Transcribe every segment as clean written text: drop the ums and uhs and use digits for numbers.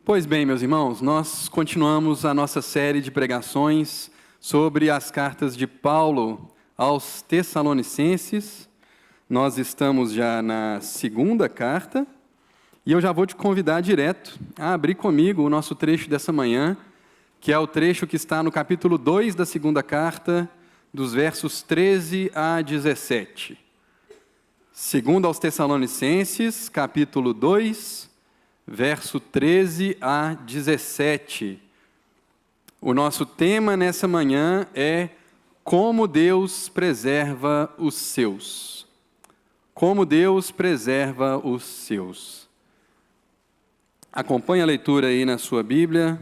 Pois bem, meus irmãos, nós continuamos a nossa série de pregações sobre as cartas de Paulo aos Tessalonicenses. Nós estamos já na segunda carta e eu já vou te convidar direto a abrir comigo o nosso trecho dessa manhã, que é o trecho que está no capítulo 2 da segunda carta, dos versos 13 a 17. Segundo aos Tessalonicenses, capítulo 2, verso 13 a 17. O nosso tema nessa manhã é como Deus preserva os seus. Como Deus preserva os seus. Acompanhe a leitura aí na sua Bíblia.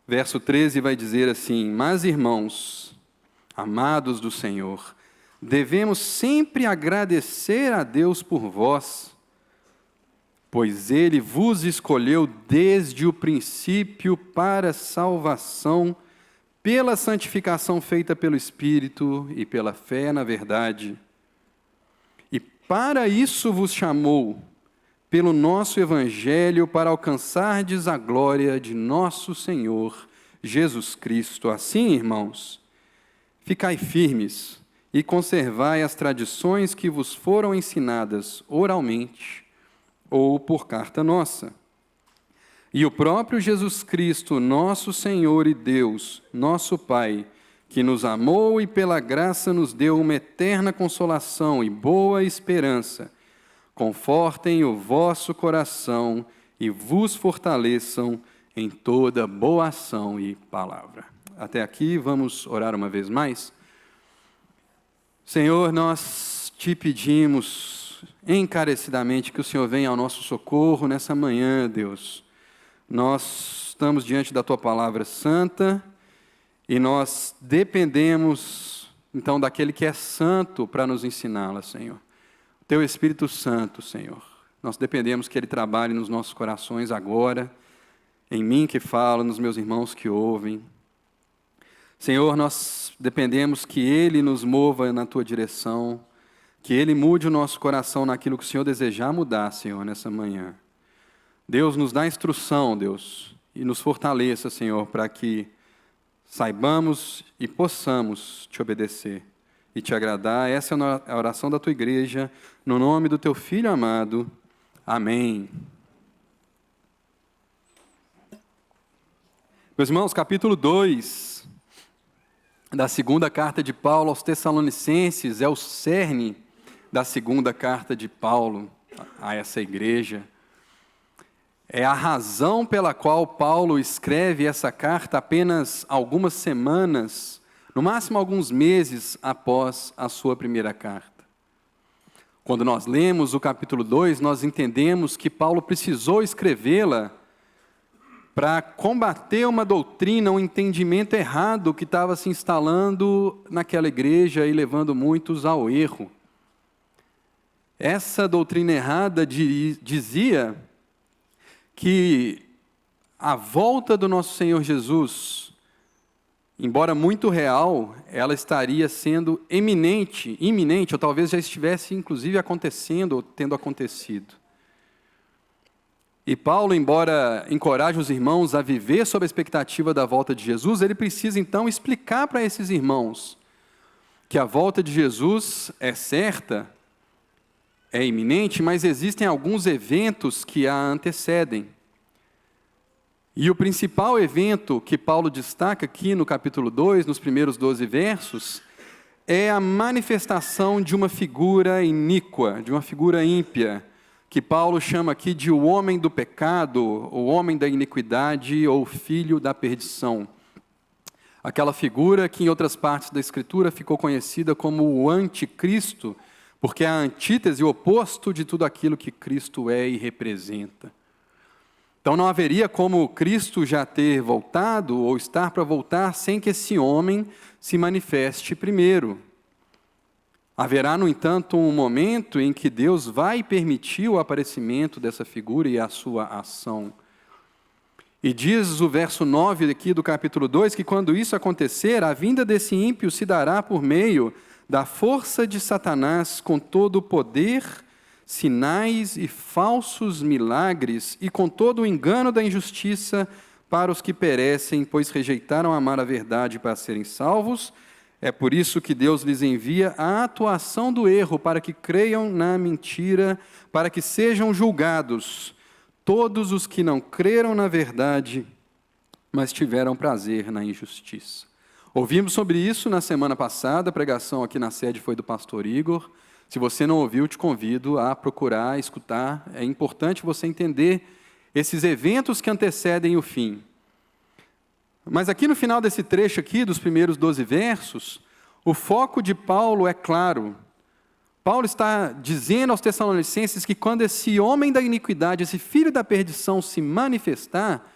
Verso 13 vai dizer assim: Mas, irmãos, amados do Senhor, devemos sempre agradecer a Deus por vós, pois Ele vos escolheu desde o princípio para salvação, pela santificação feita pelo Espírito e pela fé na verdade. E para isso vos chamou, pelo nosso Evangelho, para alcançardes a glória de nosso Senhor Jesus Cristo. Assim, irmãos, ficai firmes e conservai as tradições que vos foram ensinadas oralmente, ou por carta nossa. E o próprio Jesus Cristo, nosso Senhor e Deus, nosso Pai, que nos amou e pela graça nos deu uma eterna consolação e boa esperança, confortem o vosso coração e vos fortaleçam em toda boa ação e palavra. Até aqui, vamos orar uma vez mais. Senhor, nós te pedimos encarecidamente que o Senhor venha ao nosso socorro nessa manhã, Deus. Nós estamos diante da Tua Palavra Santa e nós dependemos, então, daquele que é santo para nos ensiná-la, Senhor. O Teu Espírito Santo, Senhor. Nós dependemos que Ele trabalhe nos nossos corações agora, em mim que falo, nos meus irmãos que ouvem. Senhor, nós dependemos que Ele nos mova na Tua direção, que Ele mude o nosso coração naquilo que o Senhor desejar mudar, Senhor, nessa manhã. Deus, nos dá instrução, Deus, e nos fortaleça, Senhor, para que saibamos e possamos Te obedecer e Te agradar. Essa é a oração da Tua igreja, no nome do Teu Filho amado. Amém. Meus irmãos, capítulo 2 da segunda carta de Paulo aos Tessalonicenses é o cerne da segunda carta de Paulo a essa igreja. É a razão pela qual Paulo escreve essa carta apenas algumas semanas, no máximo alguns meses após a sua primeira carta. Quando nós lemos o capítulo 2, nós entendemos que Paulo precisou escrevê-la para combater uma doutrina, um entendimento errado que estava se instalando naquela igreja e levando muitos ao erro. Essa doutrina errada dizia que a volta do nosso Senhor Jesus, embora muito real, ela estaria sendo iminente, ou talvez já estivesse inclusive acontecendo ou tendo acontecido. E Paulo, embora encoraje os irmãos a viver sob a expectativa da volta de Jesus, ele precisa então explicar para esses irmãos que a volta de Jesus é certa, é iminente, mas existem alguns eventos que a antecedem. E o principal evento que Paulo destaca aqui no capítulo 2, nos primeiros 12 versos, é a manifestação de uma figura iníqua, de uma figura ímpia, que Paulo chama aqui de o homem do pecado, o homem da iniquidade ou filho da perdição. Aquela figura que em outras partes da Escritura ficou conhecida como o anticristo, porque é a antítese, o oposto de tudo aquilo que Cristo é e representa. Então não haveria como Cristo já ter voltado ou estar para voltar sem que esse homem se manifeste primeiro. Haverá, no entanto, um momento em que Deus vai permitir o aparecimento dessa figura e a sua ação. E diz o verso 9 aqui do capítulo 2, que quando isso acontecer, a vinda desse ímpio se dará por meio da força de Satanás com todo o poder, sinais e falsos milagres, e com todo o engano da injustiça para os que perecem, pois rejeitaram amar a verdade para serem salvos. É por isso que Deus lhes envia a atuação do erro, para que creiam na mentira, para que sejam julgados todos os que não creram na verdade, mas tiveram prazer na injustiça. Ouvimos sobre isso na semana passada, a pregação aqui na sede foi do pastor Igor. Se você não ouviu, te convido a procurar, escutar. É importante você entender esses eventos que antecedem o fim. Mas aqui no final desse trecho aqui, dos primeiros 12 versos, o foco de Paulo é claro. Paulo está dizendo aos Tessalonicenses que quando esse homem da iniquidade, esse filho da perdição se manifestar,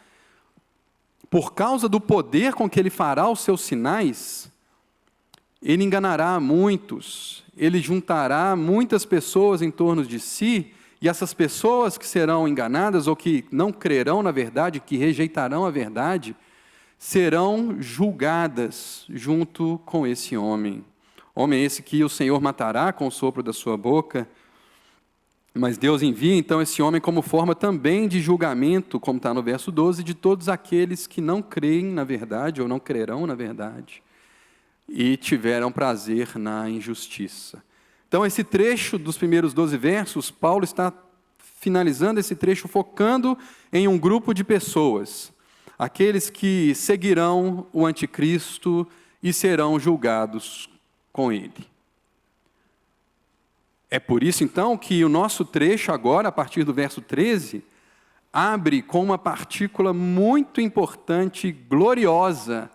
por causa do poder com que ele fará os seus sinais, ele enganará muitos, ele juntará muitas pessoas em torno de si, e essas pessoas que serão enganadas ou que não crerão na verdade, que rejeitarão a verdade, serão julgadas junto com esse homem. Homem esse que o Senhor matará com o sopro da sua boca, mas Deus envia então esse homem como forma também de julgamento, como está no verso 12, de todos aqueles que não creem na verdade ou não crerão na verdade e tiveram prazer na injustiça. Então esse trecho dos primeiros 12 versos, Paulo está finalizando esse trecho focando em um grupo de pessoas, aqueles que seguirão o anticristo e serão julgados com ele. É por isso, então, que o nosso trecho agora, a partir do verso 13, abre com uma partícula muito importante, gloriosa,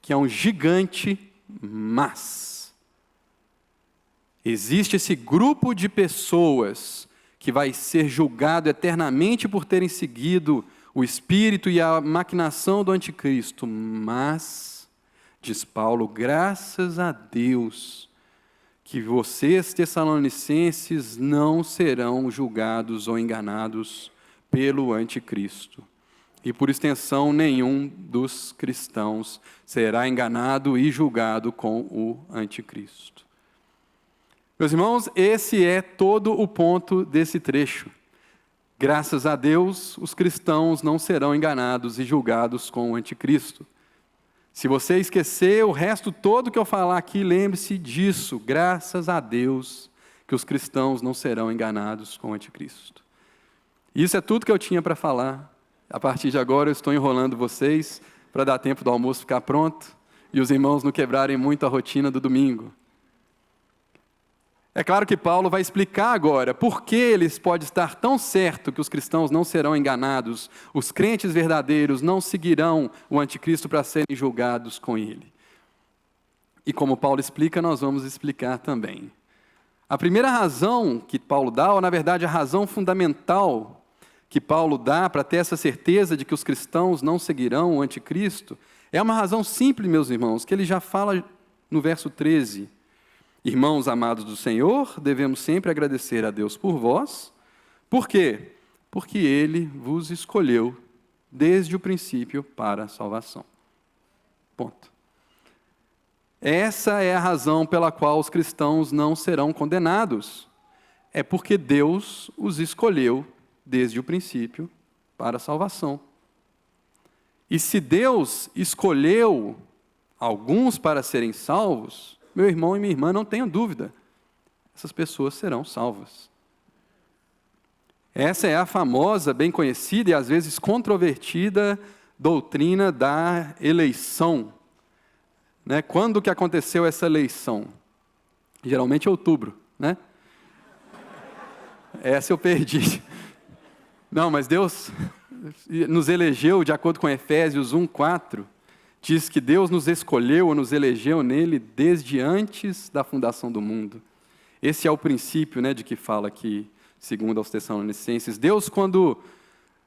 que é um gigante mas. Existe esse grupo de pessoas que vai ser julgado eternamente por terem seguido o espírito e a maquinação do anticristo, mas, diz Paulo, graças a Deus, que vocês, tessalonicenses, não serão julgados ou enganados pelo anticristo. E, por extensão, nenhum dos cristãos será enganado e julgado com o anticristo. Meus irmãos, esse é todo o ponto desse trecho. Graças a Deus, os cristãos não serão enganados e julgados com o anticristo. Se você esquecer o resto todo que eu falar aqui, lembre-se disso. Graças a Deus que os cristãos não serão enganados com o anticristo. Isso é tudo que eu tinha para falar. A partir de agora eu estou enrolando vocês para dar tempo do almoço ficar pronto e os irmãos não quebrarem muito a rotina do domingo. É claro que Paulo vai explicar agora por que eles podem estar tão certo que os cristãos não serão enganados, os crentes verdadeiros não seguirão o anticristo para serem julgados com ele. E como Paulo explica, nós vamos explicar também. A primeira razão que Paulo dá, ou na verdade a razão fundamental que Paulo dá para ter essa certeza de que os cristãos não seguirão o anticristo, é uma razão simples, meus irmãos, que ele já fala no verso 13. Irmãos amados do Senhor, devemos sempre agradecer a Deus por vós. Por quê? Porque Ele vos escolheu desde o princípio para a salvação. Ponto. Essa é a razão pela qual os cristãos não serão condenados. É porque Deus os escolheu desde o princípio para a salvação. E se Deus escolheu alguns para serem salvos, meu irmão e minha irmã, não tenham dúvida, essas pessoas serão salvas. Essa é a famosa, bem conhecida e às vezes controvertida doutrina da eleição. Né? Quando que aconteceu essa eleição? Geralmente em outubro, né? Essa eu perdi. Não, mas Deus nos elegeu, de acordo com Efésios 1:4, diz que Deus nos escolheu ou nos elegeu nele desde antes da fundação do mundo. Esse é o princípio, né, de que fala aqui, segundo aos Tessalonicenses. Deus, quando,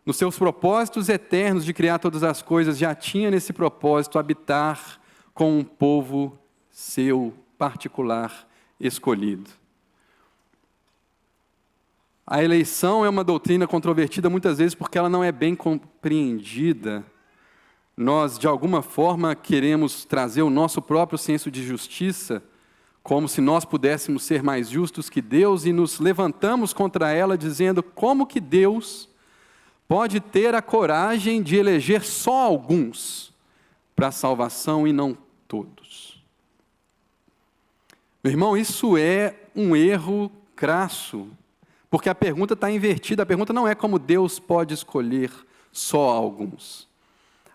nos seus propósitos eternos de criar todas as coisas, já tinha nesse propósito habitar com um povo seu, particular, escolhido. A eleição é uma doutrina controvertida muitas vezes porque ela não é bem compreendida. Nós, de alguma forma, queremos trazer o nosso próprio senso de justiça como se nós pudéssemos ser mais justos que Deus, e nos levantamos contra ela dizendo: como que Deus pode ter a coragem de eleger só alguns para a salvação e não todos? Meu irmão, isso é um erro crasso, porque a pergunta está invertida. A pergunta não é como Deus pode escolher só alguns.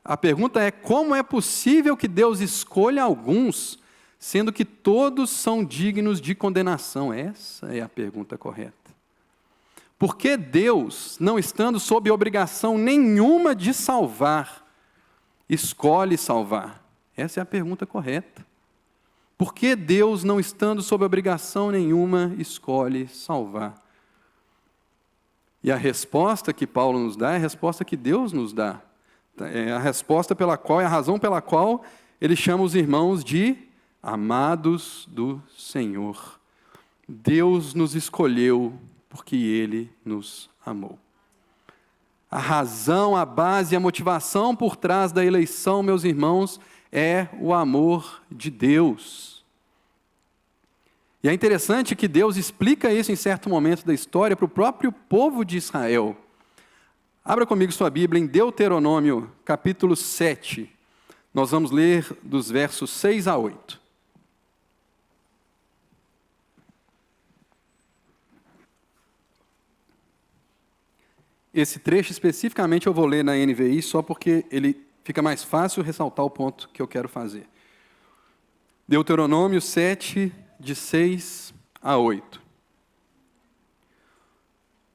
A pergunta é: como é possível que Deus escolha alguns, sendo que todos são dignos de condenação? Essa é a pergunta correta. Por que Deus, não estando sob obrigação nenhuma de salvar, escolhe salvar? Essa é a pergunta correta. Por que Deus, não estando sob obrigação nenhuma, escolhe salvar? E a resposta que Paulo nos dá é a resposta que Deus nos dá. É a resposta pela qual, é a razão pela qual ele chama os irmãos de amados do Senhor. Deus nos escolheu porque Ele nos amou. A razão, a base, a motivação por trás da eleição, meus irmãos, é o amor de Deus. E é interessante que Deus explica isso em certo momento da história para o próprio povo de Israel. Abra comigo sua Bíblia em Deuteronômio, capítulo 7. Nós vamos ler dos versos 6 a 8. Esse trecho especificamente eu vou ler na NVI só porque ele fica mais fácil ressaltar o ponto que eu quero fazer. Deuteronômio 7, de 6 a 8.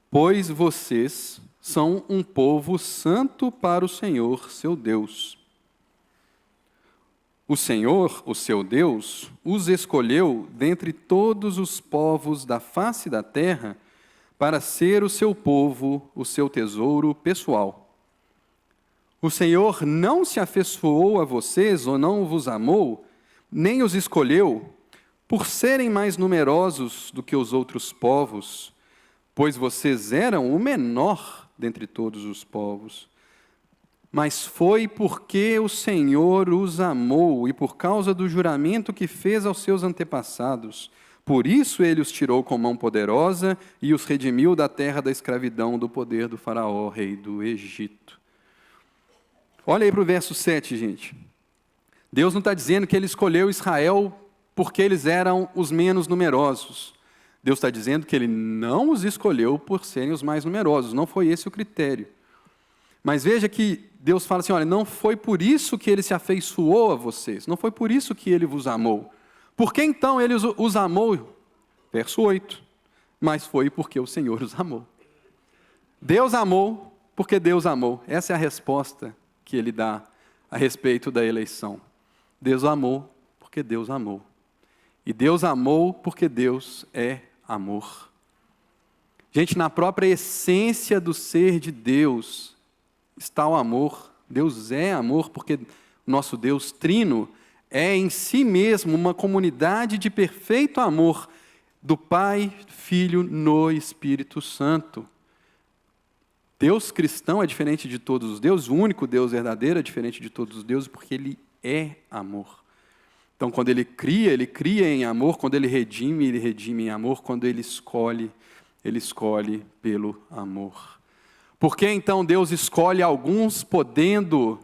Pois vocês são um povo santo para o Senhor, seu Deus. O Senhor, o seu Deus, os escolheu dentre todos os povos da face da terra para ser o seu povo, o seu tesouro pessoal. O Senhor não se afeiçoou a vocês ou não vos amou, nem os escolheu, por serem mais numerosos do que os outros povos, pois vocês eram o menor dentre todos os povos. Mas foi porque o Senhor os amou e por causa do juramento que fez aos seus antepassados. Por isso ele os tirou com mão poderosa e os redimiu da terra da escravidão, do poder do faraó, rei do Egito. Olha aí para o verso 7, gente. Deus não está dizendo que ele escolheu Israel porque eles eram os menos numerosos. Deus está dizendo que ele não os escolheu por serem os mais numerosos. Não foi esse o critério. Mas veja que Deus fala assim: olha, não foi por isso que ele se afeiçoou a vocês. Não foi por isso que ele vos amou. Por que então ele os amou? Verso 8. Mas foi porque o Senhor os amou. Deus amou porque Deus amou. Essa é a resposta que ele dá a respeito da eleição. Deus amou porque Deus amou. E Deus amou porque Deus é amor. Gente, na própria essência do ser de Deus está o amor. Deus é amor porque nosso Deus trino é em si mesmo uma comunidade de perfeito amor do Pai, Filho, no Espírito Santo. Deus cristão é diferente de todos os deuses, o único Deus verdadeiro é diferente de todos os deuses porque Ele é amor. Então, quando Ele cria em amor. Quando Ele redime em amor. Quando Ele escolhe pelo amor. Por que então Deus escolhe alguns podendo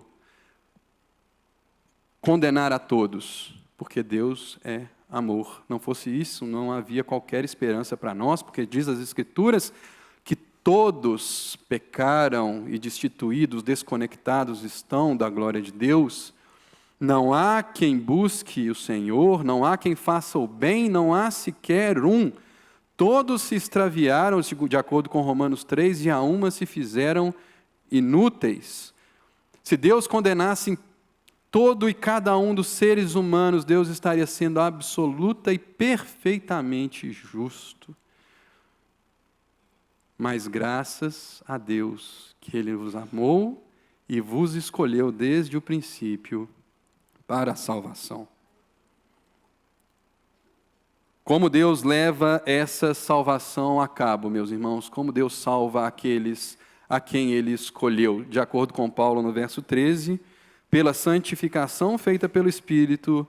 condenar a todos? Porque Deus é amor. Não fosse isso, não havia qualquer esperança para nós, porque diz as Escrituras que todos pecaram e destituídos, desconectados estão da glória de Deus. Não há quem busque o Senhor, não há quem faça o bem, não há sequer um. Todos se extraviaram, de acordo com Romanos 3, e a uma se fizeram inúteis. Se Deus condenasse todo e cada um dos seres humanos, Deus estaria sendo absoluta e perfeitamente justo. Mas graças a Deus que Ele vos amou e vos escolheu desde o princípio para a salvação. Como Deus leva essa salvação a cabo, meus irmãos? Como Deus salva aqueles a quem Ele escolheu? De acordo com Paulo no verso 13, pela santificação feita pelo Espírito,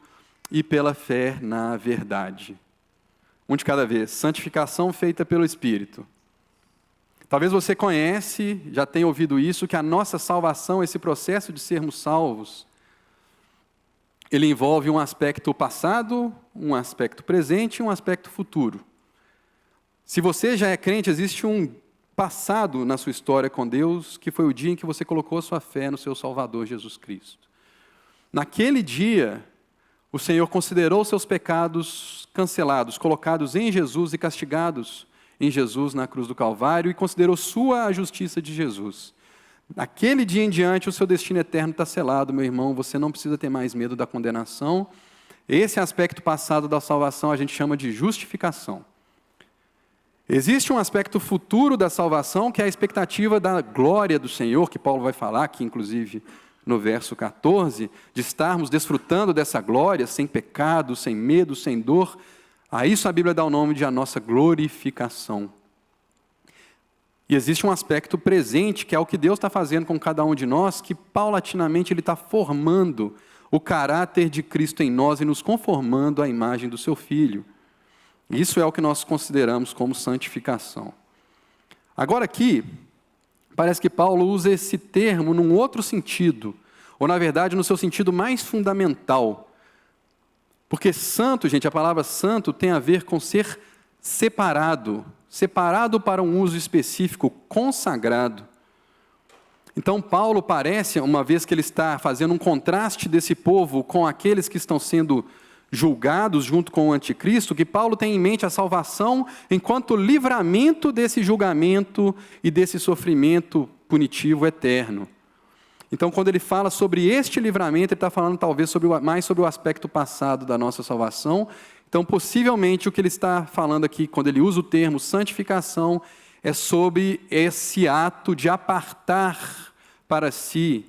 e pela fé na verdade. Um de cada vez. Santificação feita pelo Espírito. Talvez você conhece, já tenha ouvido isso, que a nossa salvação, esse processo de sermos salvos, ele envolve um aspecto passado, um aspecto presente e um aspecto futuro. Se você já é crente, existe um passado na sua história com Deus, que foi o dia em que você colocou a sua fé no seu Salvador Jesus Cristo. Naquele dia, o Senhor considerou seus pecados cancelados, colocados em Jesus e castigados em Jesus na cruz do Calvário, e considerou a justiça de Jesus. Daquele dia em diante, o seu destino eterno está selado, meu irmão, você não precisa ter mais medo da condenação. Esse aspecto passado da salvação a gente chama de justificação. Existe um aspecto futuro da salvação, que é a expectativa da glória do Senhor, que Paulo vai falar aqui, inclusive, no verso 14, de estarmos desfrutando dessa glória, sem pecado, sem medo, sem dor. A isso a Bíblia dá o nome de a nossa glorificação. E existe um aspecto presente, que é o que Deus está fazendo com cada um de nós, que paulatinamente Ele está formando o caráter de Cristo em nós e nos conformando à imagem do seu Filho. Isso é o que nós consideramos como santificação. Agora aqui, parece que Paulo usa esse termo num outro sentido, ou na verdade no seu sentido mais fundamental. Porque santo, gente, a palavra santo tem a ver com ser separado, separado para um uso específico, consagrado. Então Paulo parece, uma vez que ele está fazendo um contraste desse povo com aqueles que estão sendo julgados junto com o anticristo, que Paulo tem em mente a salvação enquanto livramento desse julgamento e desse sofrimento punitivo eterno. Então, quando ele fala sobre este livramento, ele está falando talvez mais sobre o aspecto passado da nossa salvação. Então, possivelmente, o que ele está falando aqui, quando ele usa o termo santificação, é sobre esse ato de apartar para si,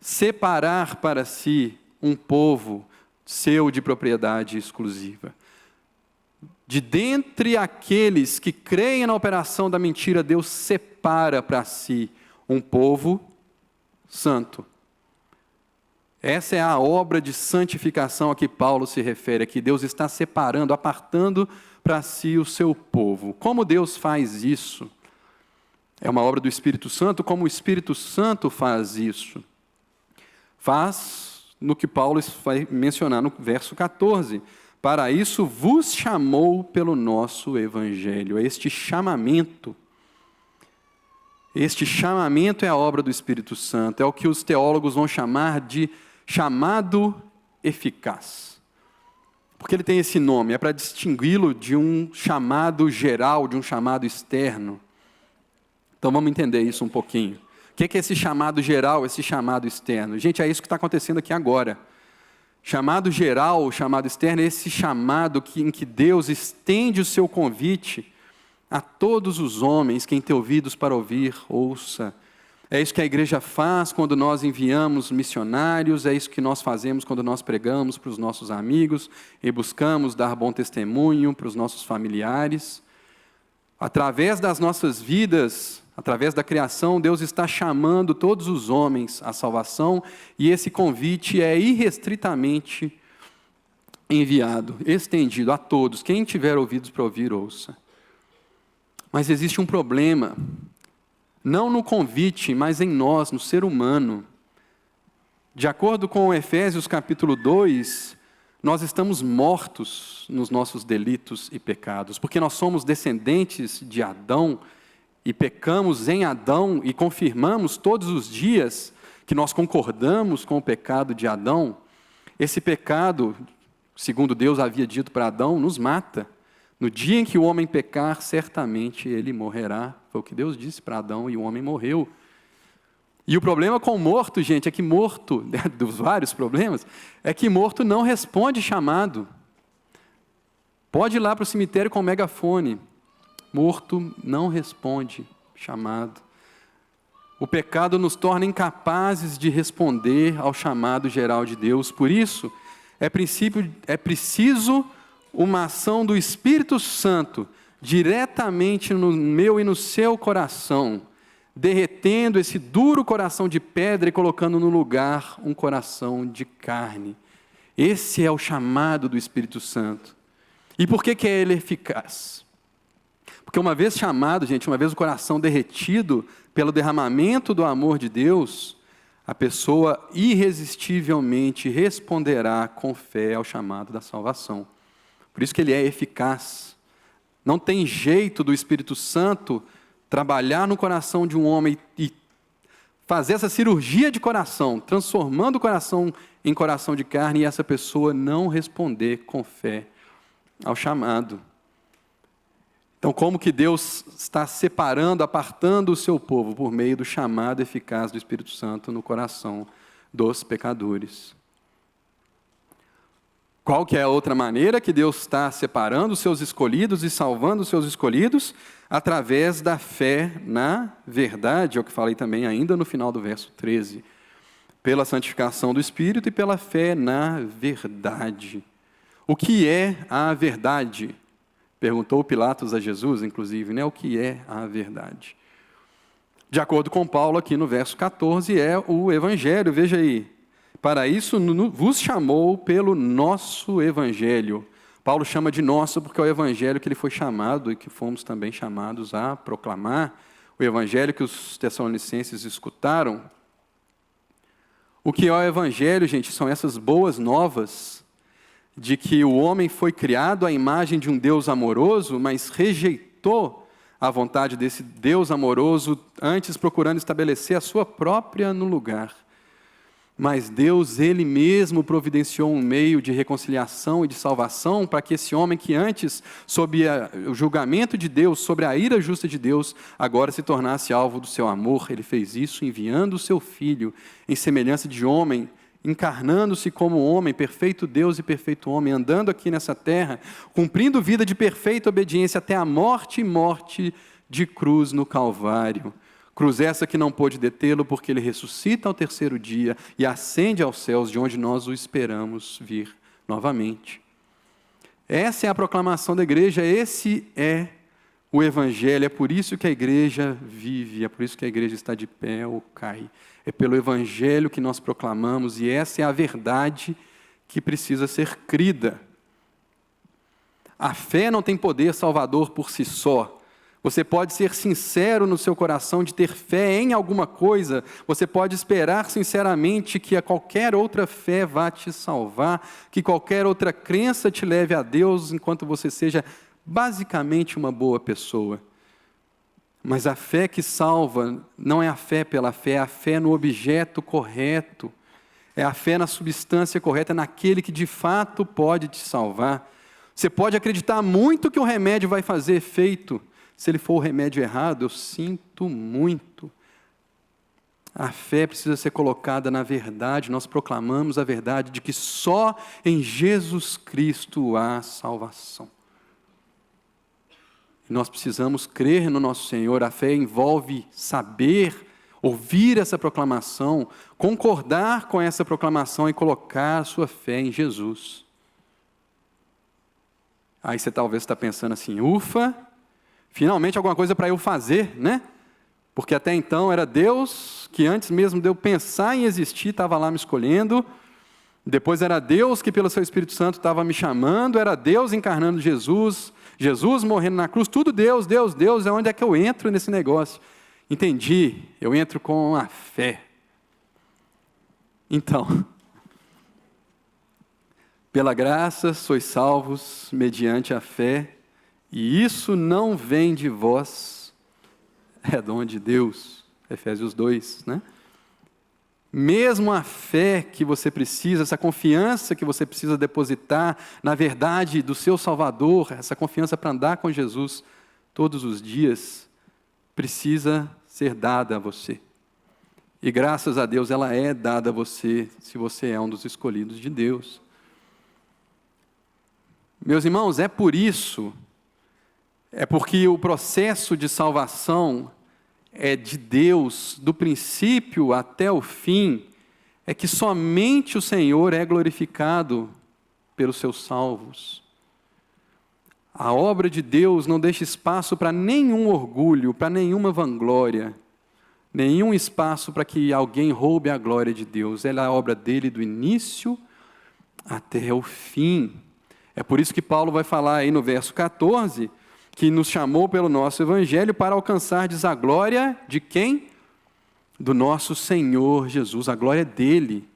separar para si um povo seu de propriedade exclusiva. De dentre aqueles que creem na operação da mentira, Deus separa para si um povo santo. Essa é a obra de santificação a que Paulo se refere aqui. Deus está separando, apartando para si o seu povo. Como Deus faz isso? É uma obra do Espírito Santo. Como o Espírito Santo faz isso? Faz no que Paulo vai mencionar no verso 14. Para isso vos chamou pelo nosso Evangelho. Este chamamento é a obra do Espírito Santo. É o que os teólogos vão chamar de chamado eficaz. Porque ele tem esse nome, é para distingui-lo de um chamado geral, de um chamado externo. Então vamos entender isso um pouquinho. O que é esse chamado geral, esse chamado externo? Gente, é isso que está acontecendo aqui agora. Chamado geral, chamado externo, é esse chamado em que Deus estende o seu convite a todos os homens. Quem tem ouvidos para ouvir, ouça. É isso que a igreja faz quando nós enviamos missionários, é isso que nós fazemos quando nós pregamos para os nossos amigos e buscamos dar bom testemunho para os nossos familiares. Através das nossas vidas, através da criação, Deus está chamando todos os homens à salvação, e esse convite é irrestritamente enviado, estendido a todos. Quem tiver ouvidos para ouvir, ouça. Mas existe um problema, não no convite, mas em nós, no ser humano. De acordo com Efésios capítulo 2, nós estamos mortos nos nossos delitos e pecados, porque nós somos descendentes de Adão, e pecamos em Adão, e confirmamos todos os dias que nós concordamos com o pecado de Adão. Esse pecado, segundo Deus havia dito para Adão, nos mata. No dia em que o homem pecar, certamente ele morrerá. Foi o que Deus disse para Adão, e o homem morreu. E o problema com o morto, gente, é que morto, dos vários problemas, é que morto não responde chamado. Pode ir lá para o cemitério com o megafone. Morto não responde chamado. O pecado nos torna incapazes de responder ao chamado geral de Deus. Por isso, é preciso uma ação do Espírito Santo diretamente no meu e no seu coração, derretendo esse duro coração de pedra e colocando no lugar um coração de carne. Esse é o chamado do Espírito Santo. E por que ele é eficaz? Porque uma vez chamado, gente, uma vez o coração derretido pelo derramamento do amor de Deus, a pessoa irresistivelmente responderá com fé ao chamado da salvação. Por isso que ele é eficaz. Não tem jeito do Espírito Santo trabalhar no coração de um homem e fazer essa cirurgia de coração, transformando o coração em coração de carne, e essa pessoa não responder com fé ao chamado. Então, como que Deus está separando, apartando o seu povo por meio do chamado eficaz do Espírito Santo no coração dos pecadores? Qual que é a outra maneira que Deus está separando os seus escolhidos e salvando os seus escolhidos? Através da fé na verdade, é o que falei também ainda no final do verso 13. Pela santificação do Espírito e pela fé na verdade. O que é a verdade? Perguntou Pilatos a Jesus, inclusive, né? O que é a verdade? De acordo com Paulo, aqui no verso 14, é o Evangelho. Veja aí. Para isso vos chamou pelo nosso Evangelho. Paulo chama de nosso porque é o Evangelho que ele foi chamado e que fomos também chamados a proclamar. O Evangelho que os tessalonicenses escutaram. O que é o Evangelho, gente? São essas boas novas de que o homem foi criado à imagem de um Deus amoroso, mas rejeitou a vontade desse Deus amoroso, antes procurando estabelecer a sua própria no lugar. Mas Deus, Ele mesmo, providenciou um meio de reconciliação e de salvação para que esse homem que antes, sob o julgamento de Deus, sobre a ira justa de Deus, agora se tornasse alvo do seu amor. Ele fez isso enviando o seu Filho em semelhança de homem, encarnando-se como homem, perfeito Deus e perfeito homem, andando aqui nessa terra, cumprindo vida de perfeita obediência até a morte e morte de cruz no Calvário. Cruz essa que não pôde detê-lo, porque ele ressuscita ao terceiro dia e ascende aos céus, de onde nós o esperamos vir novamente. Essa é a proclamação da igreja, esse é o Evangelho, é por isso que a igreja vive, é por isso que a igreja está de pé ou cai. É pelo Evangelho que nós proclamamos, e essa é a verdade que precisa ser crida. A fé não tem poder salvador por si só. Você pode ser sincero no seu coração de ter fé em alguma coisa, você pode esperar sinceramente que a qualquer outra fé vá te salvar, que qualquer outra crença te leve a Deus, enquanto você seja basicamente uma boa pessoa. Mas a fé que salva não é a fé pela fé, é a fé no objeto correto, é a fé na substância correta, naquele que de fato pode te salvar. Você pode acreditar muito que o remédio vai fazer efeito. Se ele for o remédio errado, eu sinto muito. A fé precisa ser colocada na verdade. Nós proclamamos a verdade de que só em Jesus Cristo há salvação. E nós precisamos crer no nosso Senhor. A fé envolve saber, ouvir essa proclamação, concordar com essa proclamação e colocar a sua fé em Jesus. Aí você talvez está pensando assim, ufa, finalmente alguma coisa para eu fazer, né? Porque até então era Deus que antes mesmo de eu pensar em existir, estava lá me escolhendo. Depois era Deus que pelo seu Espírito Santo estava me chamando, era Deus encarnando Jesus, Jesus morrendo na cruz, tudo Deus, Deus, Deus, é onde é que eu entro nesse negócio? Entendi, eu entro com a fé. Então, pela graça sois salvos mediante a fé, e isso não vem de vós, é dom de Deus, Efésios 2, né? Mesmo a fé que você precisa, essa confiança que você precisa depositar na verdade do seu Salvador, essa confiança para andar com Jesus todos os dias, precisa ser dada a você. E graças a Deus ela é dada a você, se você é um dos escolhidos de Deus. Meus irmãos, é por isso, é porque o processo de salvação é de Deus, do princípio até o fim, é que somente o Senhor é glorificado pelos seus salvos. A obra de Deus não deixa espaço para nenhum orgulho, para nenhuma vanglória, nenhum espaço para que alguém roube a glória de Deus. Ela é a obra dele do início até o fim. É por isso que Paulo vai falar aí no verso 14, que nos chamou pelo nosso evangelho para alcançardes a glória de quem? Do nosso Senhor Jesus, a glória dele.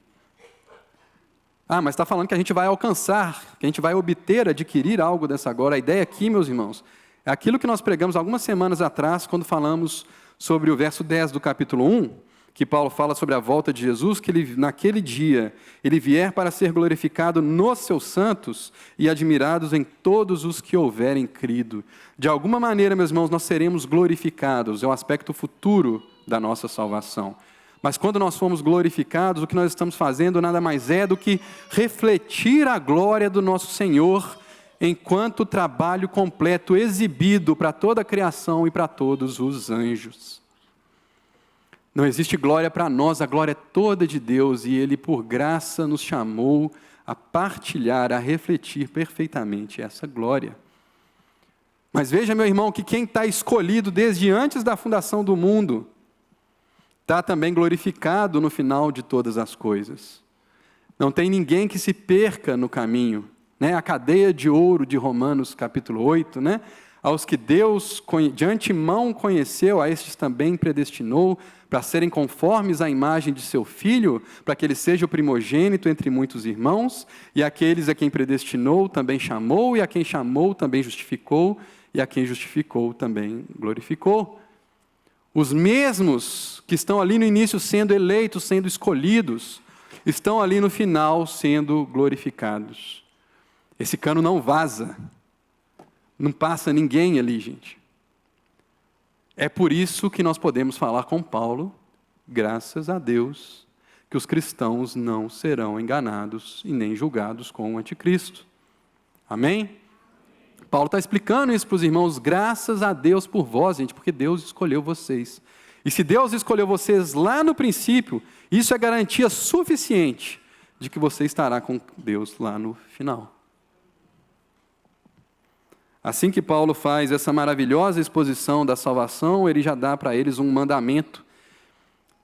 Ah, mas está falando que a gente vai alcançar, que a gente vai obter, adquirir algo dessa glória. A ideia aqui, meus irmãos, é aquilo que nós pregamos algumas semanas atrás, quando falamos sobre o verso 10 do capítulo 1, que Paulo fala sobre a volta de Jesus, que ele, naquele dia, ele vier para ser glorificado nos seus santos e admirados em todos os que houverem crido. De alguma maneira, meus irmãos, nós seremos glorificados, é o aspecto futuro da nossa salvação. Mas quando nós fomos glorificados, o que nós estamos fazendo nada mais é do que refletir a glória do nosso Senhor, enquanto trabalho completo exibido para toda a criação e para todos os anjos. Não existe glória para nós, a glória é toda de Deus, e Ele, por graça, nos chamou a partilhar, a refletir perfeitamente essa glória. Mas veja, meu irmão, que quem está escolhido desde antes da fundação do mundo, está também glorificado no final de todas as coisas. Não tem ninguém que se perca no caminho. A cadeia de ouro de Romanos capítulo 8, aos que Deus de antemão conheceu, a estes também predestinou, para serem conformes à imagem de seu Filho, para que ele seja o primogênito entre muitos irmãos, e aqueles a quem predestinou também chamou, e a quem chamou também justificou, e a quem justificou também glorificou. Os mesmos que estão ali no início sendo eleitos, sendo escolhidos, estão ali no final sendo glorificados. Esse cano não vaza, não passa ninguém ali, gente. É por isso que nós podemos falar com Paulo, graças a Deus, que os cristãos não serão enganados e nem julgados com o anticristo. Amém? Paulo está explicando isso para os irmãos, graças a Deus por vós, gente, porque Deus escolheu vocês. E se Deus escolheu vocês lá no princípio, isso é garantia suficiente de que você estará com Deus lá no final. Assim que Paulo faz essa maravilhosa exposição da salvação, ele já dá para eles um mandamento,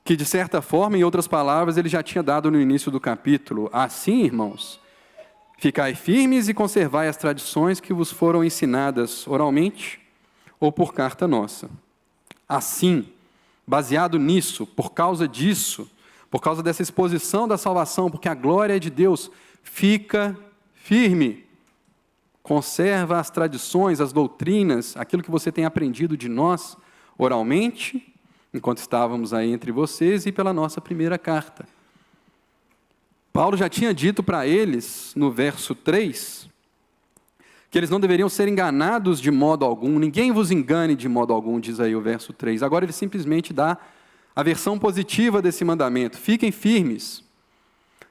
que de certa forma, em outras palavras, ele já tinha dado no início do capítulo. Assim, irmãos, ficai firmes e conservai as tradições que vos foram ensinadas oralmente ou por carta nossa. Assim, baseado nisso, por causa disso, por causa dessa exposição da salvação, porque a glória é de Deus, fica firme. Conserva as tradições, as doutrinas, aquilo que você tem aprendido de nós oralmente, enquanto estávamos aí entre vocês, e pela nossa primeira carta. Paulo já tinha dito para eles, no verso 3, que eles não deveriam ser enganados de modo algum, ninguém vos engane de modo algum, diz aí o verso 3. Agora ele simplesmente dá a versão positiva desse mandamento, fiquem firmes.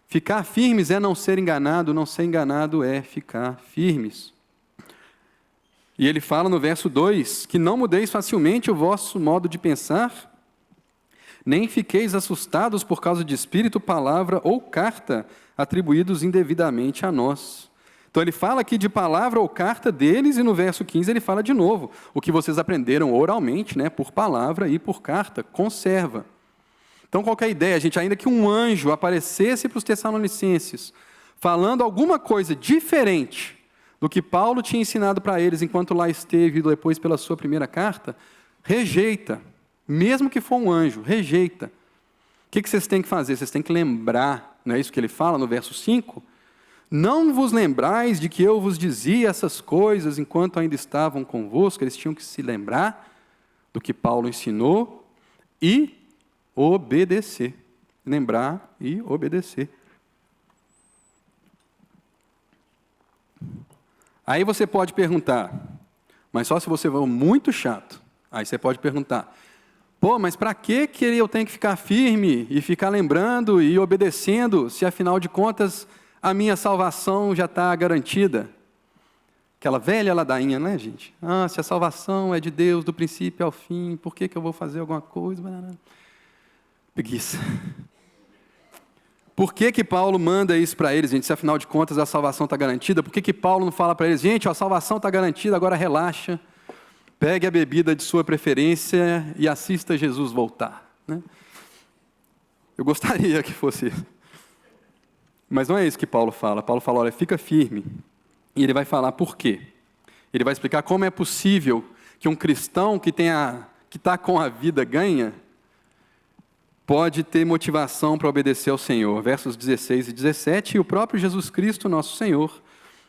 Ficar firmes é não ser enganado é ficar firmes. E ele fala no verso 2, que não mudeis facilmente o vosso modo de pensar, nem fiqueis assustados por causa de espírito, palavra ou carta, atribuídos indevidamente a nós. Então ele fala aqui de palavra ou carta deles, e no verso 15 ele fala de novo, o que vocês aprenderam oralmente, por palavra e por carta, conserva. Então, qual que é a ideia, gente? Ainda que um anjo aparecesse para os Tessalonicenses, falando alguma coisa diferente do que Paulo tinha ensinado para eles enquanto lá esteve, e depois pela sua primeira carta, rejeita. Mesmo que for um anjo, rejeita. O que vocês têm que fazer? Vocês têm que lembrar, não é isso que ele fala no verso 5? Não vos lembrais de que eu vos dizia essas coisas enquanto ainda estavam convosco. Eles tinham que se lembrar do que Paulo ensinou e obedecer. Lembrar e obedecer. Aí você pode perguntar, mas só se você for muito chato. Aí você pode perguntar, mas para que eu tenho que ficar firme e ficar lembrando e obedecendo, se afinal de contas a minha salvação já está garantida? Aquela velha ladainha, né, gente? Se a salvação é de Deus do princípio ao fim, por que eu vou fazer alguma coisa? Preguiça. Por que Paulo manda isso para eles, gente, se afinal de contas a salvação está garantida? Por que Paulo não fala para eles, gente, a salvação está garantida, agora relaxa, pegue a bebida de sua preferência e assista Jesus voltar? Eu gostaria que fosse. Mas não é isso que Paulo fala. Paulo fala, olha, fica firme. E ele vai falar por quê. Ele vai explicar como é possível que um cristão que está com a vida ganha pode ter motivação para obedecer ao Senhor. Versos 16 e 17, e o próprio Jesus Cristo, nosso Senhor,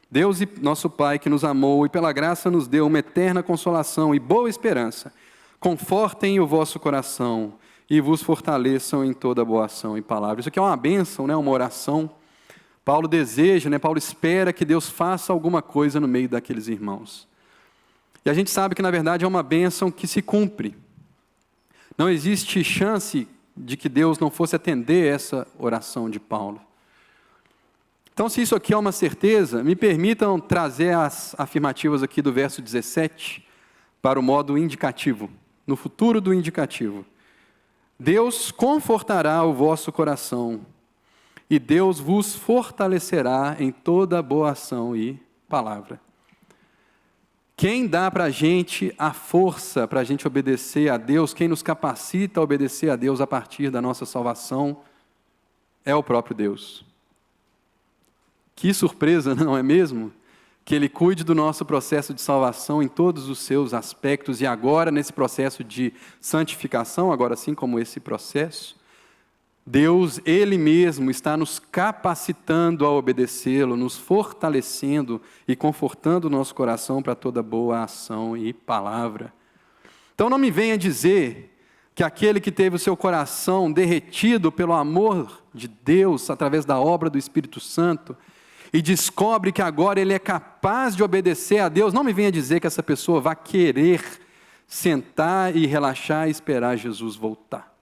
Deus e nosso Pai, que nos amou e pela graça nos deu uma eterna consolação e boa esperança, confortem o vosso coração e vos fortaleçam em toda boa ação e palavra. Isso aqui é uma bênção, né? Uma oração. Paulo deseja, né? Paulo espera que Deus faça alguma coisa no meio daqueles irmãos. E a gente sabe que, na verdade, é uma bênção que se cumpre. Não existe chance de que Deus não fosse atender essa oração de Paulo. Então, se isso aqui é uma certeza, me permitam trazer as afirmativas aqui do verso 17 para o modo indicativo, no futuro do indicativo. Deus confortará o vosso coração e Deus vos fortalecerá em toda boa ação e palavra. Quem dá para a gente a força para a gente obedecer a Deus, quem nos capacita a obedecer a Deus a partir da nossa salvação, é o próprio Deus. Que surpresa, não é mesmo? Que Ele cuide do nosso processo de salvação em todos os seus aspectos, e agora nesse processo de santificação, agora sim como esse processo, Deus, Ele mesmo, está nos capacitando a obedecê-lo, nos fortalecendo e confortando o nosso coração para toda boa ação e palavra. Então não me venha dizer que aquele que teve o seu coração derretido pelo amor de Deus, através da obra do Espírito Santo, e descobre que agora ele é capaz de obedecer a Deus, não me venha dizer que essa pessoa vai querer sentar e relaxar e esperar Jesus voltar.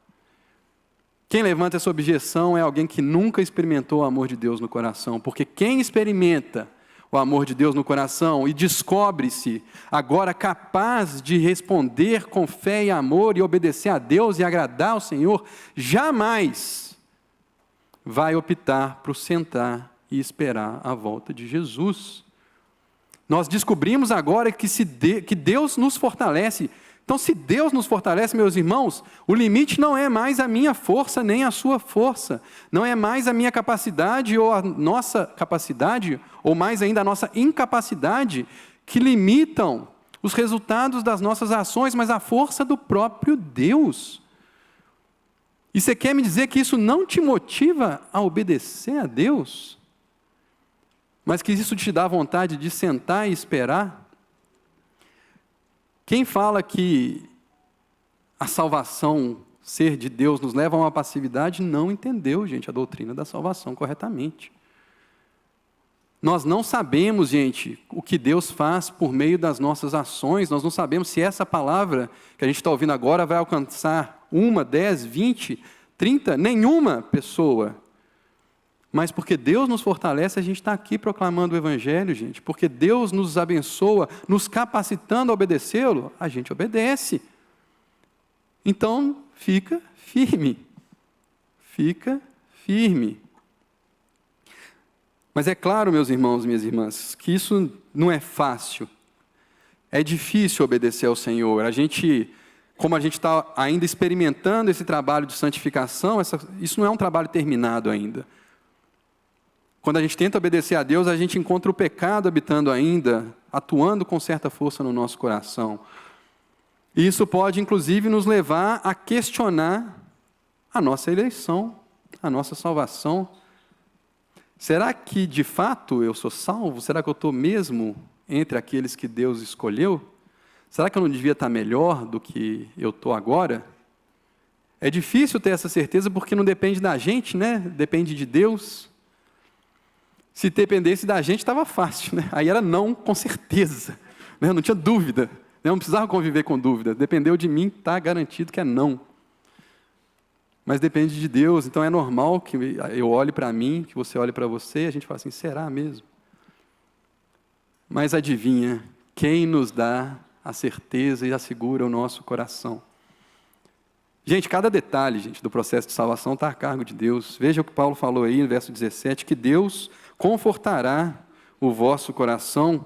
Quem levanta essa objeção é alguém que nunca experimentou o amor de Deus no coração, porque quem experimenta o amor de Deus no coração e descobre-se agora capaz de responder com fé e amor e obedecer a Deus e agradar ao Senhor, jamais vai optar por sentar e esperar a volta de Jesus. Nós descobrimos agora que Deus nos fortalece. Então, se Deus nos fortalece, meus irmãos, o limite não é mais a minha força nem a sua força, não é mais a minha capacidade ou a nossa capacidade, ou mais ainda a nossa incapacidade, que limitam os resultados das nossas ações, mas a força do próprio Deus. E você quer me dizer que isso não te motiva a obedecer a Deus? Mas que isso te dá vontade de sentar e esperar? Quem fala que a salvação, ser de Deus, nos leva a uma passividade, não entendeu, gente, a doutrina da salvação corretamente. Nós não sabemos, gente, o que Deus faz por meio das nossas ações, nós não sabemos se essa palavra que a gente está ouvindo agora vai alcançar 1, 10, 20, 30, nenhuma pessoa. Mas porque Deus nos fortalece, a gente está aqui proclamando o Evangelho, gente. Porque Deus nos abençoa, nos capacitando a obedecê-lo, a gente obedece. Então, fica firme. Fica firme. Mas é claro, meus irmãos e minhas irmãs, que isso não é fácil. É difícil obedecer ao Senhor. Como a gente está ainda experimentando esse trabalho de santificação, isso não é um trabalho terminado ainda. Quando a gente tenta obedecer a Deus, a gente encontra o pecado habitando ainda, atuando com certa força no nosso coração. E isso pode, inclusive, nos levar a questionar a nossa eleição, a nossa salvação. Será que, de fato, eu sou salvo? Será que eu estou mesmo entre aqueles que Deus escolheu? Será que eu não devia estar melhor do que eu estou agora? É difícil ter essa certeza porque não depende da gente, né? Depende de Deus. Se dependesse da gente, estava fácil, né? Aí era não, com certeza. Né? Não tinha dúvida. Né? Não precisava conviver com dúvida. Dependeu de mim, está garantido que é não. Mas depende de Deus, então é normal que eu olhe para mim, que você olhe para você, e a gente fala assim, será mesmo? Mas adivinha, quem nos dá a certeza e assegura o nosso coração? Gente, cada detalhe, gente, do processo de salvação está a cargo de Deus. Veja o que Paulo falou aí no verso 17, que Deus confortará o vosso coração.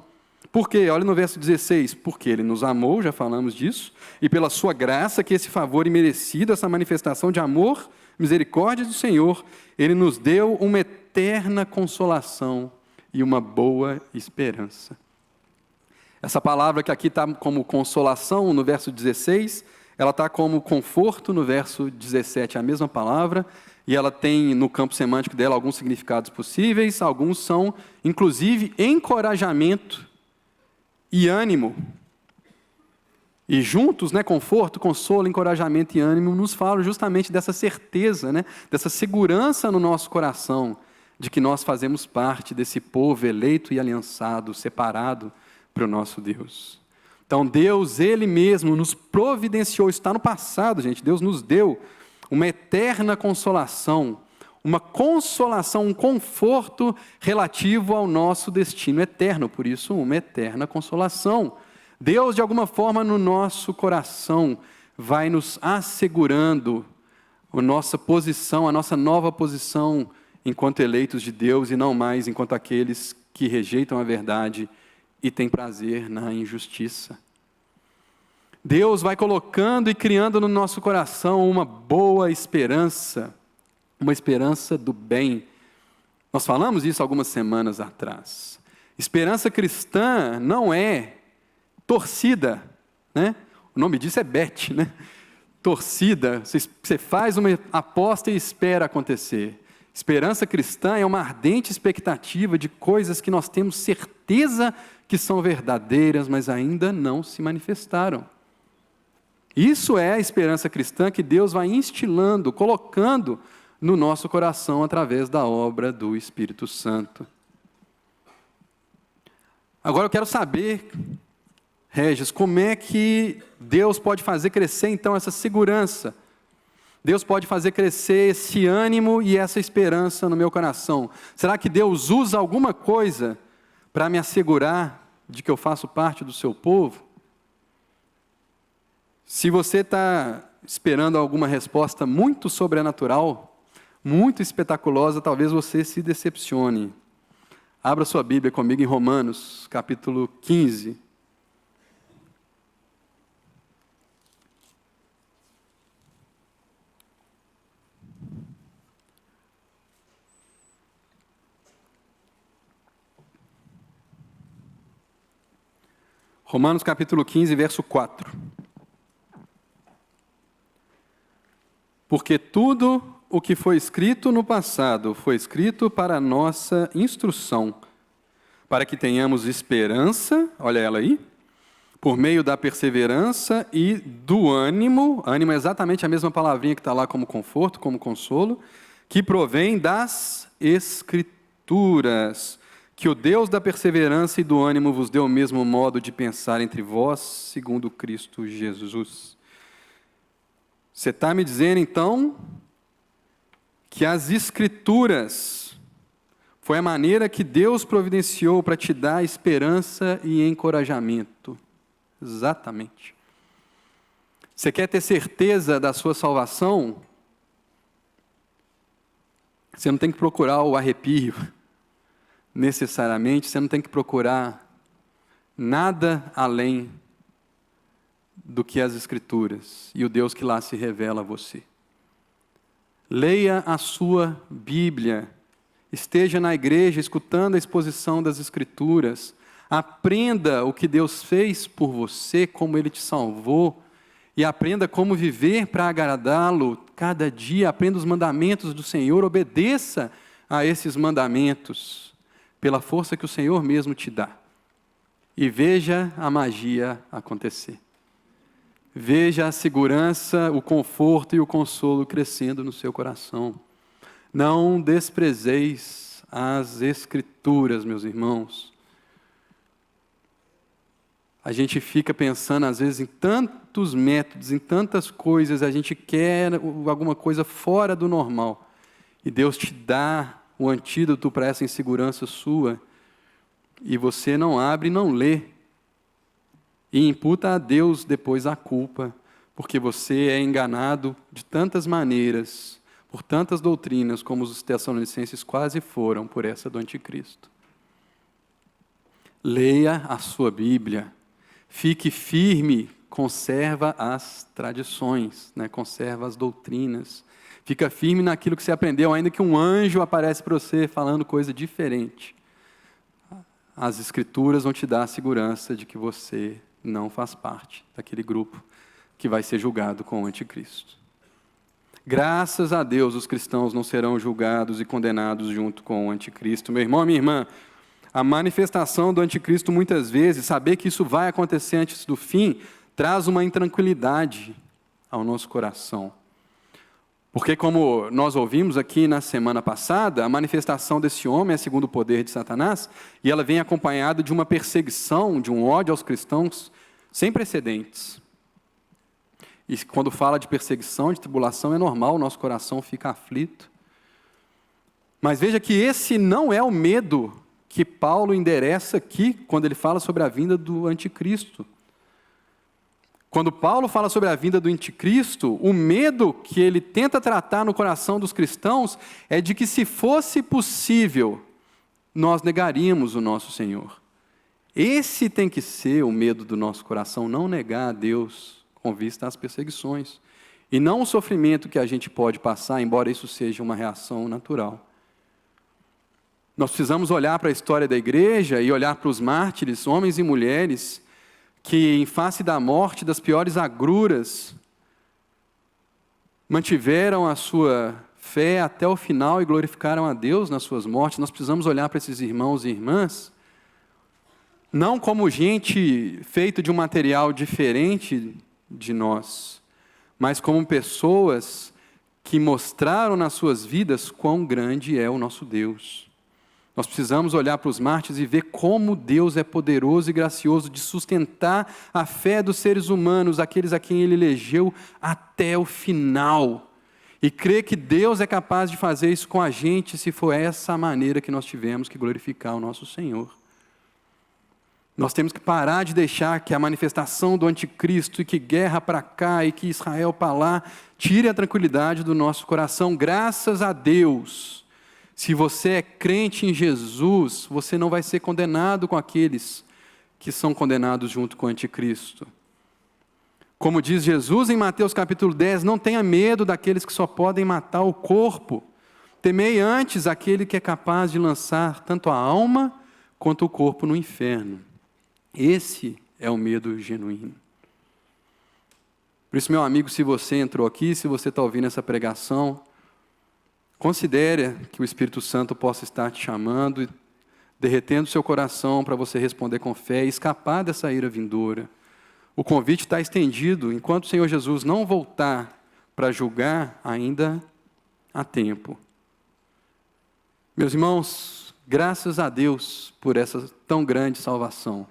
Por quê? Olha no verso 16. Porque Ele nos amou, já falamos disso, e pela sua graça, que esse favor imerecido, essa manifestação de amor, misericórdias do Senhor, Ele nos deu uma eterna consolação e uma boa esperança. Essa palavra que aqui está como consolação no verso 16, ela está como conforto no verso 17, a mesma palavra, e ela tem no campo semântico dela alguns significados possíveis, alguns são, inclusive, encorajamento e ânimo. E juntos, conforto, consolo, encorajamento e ânimo, nos falam justamente dessa certeza, dessa segurança no nosso coração, de que nós fazemos parte desse povo eleito e aliançado, separado para o nosso Deus. Então Deus, Ele mesmo, nos providenciou, isso está no passado, gente, Deus nos deu uma eterna consolação, uma consolação, um conforto relativo ao nosso destino eterno, por isso uma eterna consolação. Deus, de alguma forma, no nosso coração, vai nos assegurando a nossa posição, a nossa nova posição enquanto eleitos de Deus e não mais enquanto aqueles que rejeitam a verdade e têm prazer na injustiça. Deus vai colocando e criando no nosso coração uma boa esperança, uma esperança do bem. Nós falamos isso algumas semanas atrás. Esperança cristã não é torcida, O nome disso é bet, Torcida, você faz uma aposta e espera acontecer. Esperança cristã é uma ardente expectativa de coisas que nós temos certeza que são verdadeiras, mas ainda não se manifestaram. Isso é a esperança cristã que Deus vai instilando, colocando no nosso coração através da obra do Espírito Santo. Agora eu quero saber, Regis, como é que Deus pode fazer crescer então essa segurança? Deus pode fazer crescer esse ânimo e essa esperança no meu coração. Será que Deus usa alguma coisa para me assegurar de que eu faço parte do seu povo? Se você está esperando alguma resposta muito sobrenatural, muito espetaculosa, talvez você se decepcione. Abra sua Bíblia comigo em Romanos, capítulo 15. Romanos capítulo 15, verso 4. Porque tudo o que foi escrito no passado foi escrito para a nossa instrução, para que tenhamos esperança, olha ela aí, por meio da perseverança e do ânimo, ânimo é exatamente a mesma palavrinha que está lá como conforto, como consolo, que provém das Escrituras. Que o Deus da perseverança e do ânimo vos dê o mesmo modo de pensar entre vós, segundo Cristo Jesus. Você está me dizendo, então, que as Escrituras foi a maneira que Deus providenciou para te dar esperança e encorajamento. Exatamente. Você quer ter certeza da sua salvação? Você não tem que procurar o arrepio. Necessariamente, você não tem que procurar nada além do que as Escrituras e o Deus que lá se revela a você. Leia a sua Bíblia, esteja na igreja escutando a exposição das Escrituras, aprenda o que Deus fez por você, como Ele te salvou, e aprenda como viver para agradá-lo cada dia, aprenda os mandamentos do Senhor, obedeça a esses mandamentos, pela força que o Senhor mesmo te dá. E veja a magia acontecer. Veja a segurança, o conforto e o consolo crescendo no seu coração. Não desprezeis as Escrituras, meus irmãos. A gente fica pensando, às vezes, em tantos métodos, em tantas coisas, a gente quer alguma coisa fora do normal. E Deus te dá o antídoto para essa insegurança sua, e você não abre e não lê, e imputa a Deus depois a culpa, porque você é enganado de tantas maneiras, por tantas doutrinas, como os Tessalonicenses quase foram por essa do anticristo. Leia a sua Bíblia, fique firme conserva as tradições, né? Conserva as doutrinas. Fica firme naquilo que você aprendeu, ainda que um anjo aparece para você falando coisa diferente. As Escrituras vão te dar a segurança de que você não faz parte daquele grupo que vai ser julgado com o anticristo. Graças a Deus, os cristãos não serão julgados e condenados junto com o anticristo. Meu irmão, minha irmã, a manifestação do anticristo, muitas vezes, saber que isso vai acontecer antes do fim, traz uma intranquilidade ao nosso coração. Porque, como nós ouvimos aqui na semana passada, a manifestação desse homem é segundo o poder de Satanás, e ela vem acompanhada de uma perseguição, de um ódio aos cristãos sem precedentes. E quando fala de perseguição, de tribulação, é normal, o nosso coração fica aflito. Mas veja que esse não é o medo que Paulo endereça aqui, quando ele fala sobre a vinda do anticristo. Quando Paulo fala sobre a vinda do anticristo, o medo que ele tenta tratar no coração dos cristãos é de que, se fosse possível, nós negaríamos o nosso Senhor. Esse tem que ser o medo do nosso coração, não negar a Deus com vista às perseguições. E não o sofrimento que a gente pode passar, embora isso seja uma reação natural. Nós precisamos olhar para a história da igreja e olhar para os mártires, homens e mulheres, que, em face da morte, das piores agruras, mantiveram a sua fé até o final e glorificaram a Deus nas suas mortes. Nós precisamos olhar para esses irmãos e irmãs, não como gente feita de um material diferente de nós, mas como pessoas que mostraram nas suas vidas quão grande é o nosso Deus. Nós precisamos olhar para os mártires e ver como Deus é poderoso e gracioso de sustentar a fé dos seres humanos, aqueles a quem Ele elegeu, até o final. E crer que Deus é capaz de fazer isso com a gente, se for essa a maneira que nós tivemos que glorificar o nosso Senhor. Nós temos que parar de deixar que a manifestação do anticristo, e que guerra para cá, e que Israel para lá, tire a tranquilidade do nosso coração. Graças a Deus, se você é crente em Jesus, você não vai ser condenado com aqueles que são condenados junto com o anticristo. Como diz Jesus em Mateus capítulo 10, não tenha medo daqueles que só podem matar o corpo. Temei antes aquele que é capaz de lançar tanto a alma quanto o corpo no inferno. Esse é o medo genuíno. Por isso, meu amigo, se você entrou aqui, se você está ouvindo essa pregação, considere que o Espírito Santo possa estar te chamando, derretendo seu coração para você responder com fé e escapar dessa ira vindoura. O convite está estendido. Enquanto o Senhor Jesus não voltar para julgar, ainda há tempo. Meus irmãos, graças a Deus por essa tão grande salvação.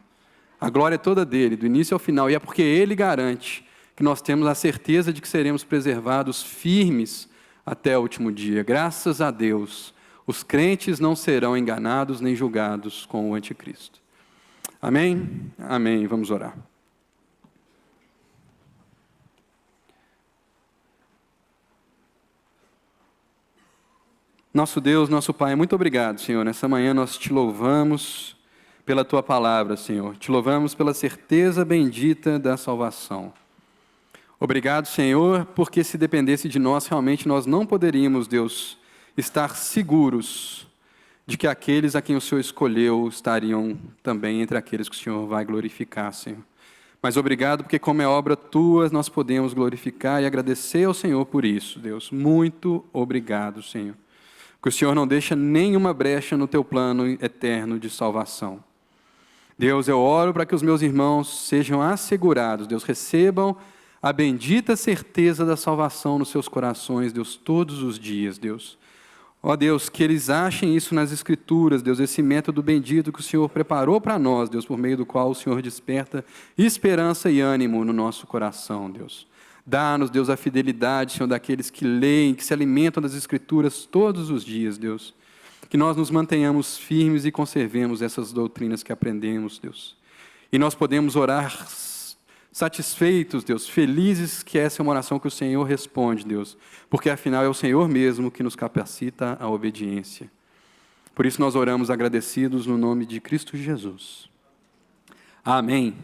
A glória é toda dele, do início ao final, e é porque ele garante que nós temos a certeza de que seremos preservados firmes até o último dia. Graças a Deus, os crentes não serão enganados nem julgados com o anticristo. Amém? Amém. Vamos orar. Nosso Deus, nosso Pai, muito obrigado, Senhor. Nessa manhã nós te louvamos pela Tua palavra, Senhor. Te louvamos pela certeza bendita da salvação. Obrigado, Senhor, porque se dependesse de nós, realmente nós não poderíamos, Deus, estar seguros de que aqueles a quem o Senhor escolheu estariam também entre aqueles que o Senhor vai glorificar, Senhor. Mas obrigado, porque como é obra Tua, nós podemos glorificar e agradecer ao Senhor por isso, Deus. Muito obrigado, Senhor. Que o Senhor não deixa nenhuma brecha no Teu plano eterno de salvação. Deus, eu oro para que os meus irmãos sejam assegurados, Deus, recebam a bendita certeza da salvação nos seus corações, Deus, todos os dias, Deus. Ó Deus, que eles achem isso nas Escrituras, Deus, esse método bendito que o Senhor preparou para nós, Deus, por meio do qual o Senhor desperta esperança e ânimo no nosso coração, Deus. Dá-nos, Deus, a fidelidade, Senhor, daqueles que leem, que se alimentam das Escrituras todos os dias, Deus. Que nós nos mantenhamos firmes e conservemos essas doutrinas que aprendemos, Deus. E nós podemos orar satisfeitos, Deus, felizes que essa é uma oração que o Senhor responde, Deus. Porque afinal é o Senhor mesmo que nos capacita à obediência. Por isso nós oramos agradecidos no nome de Cristo Jesus. Amém.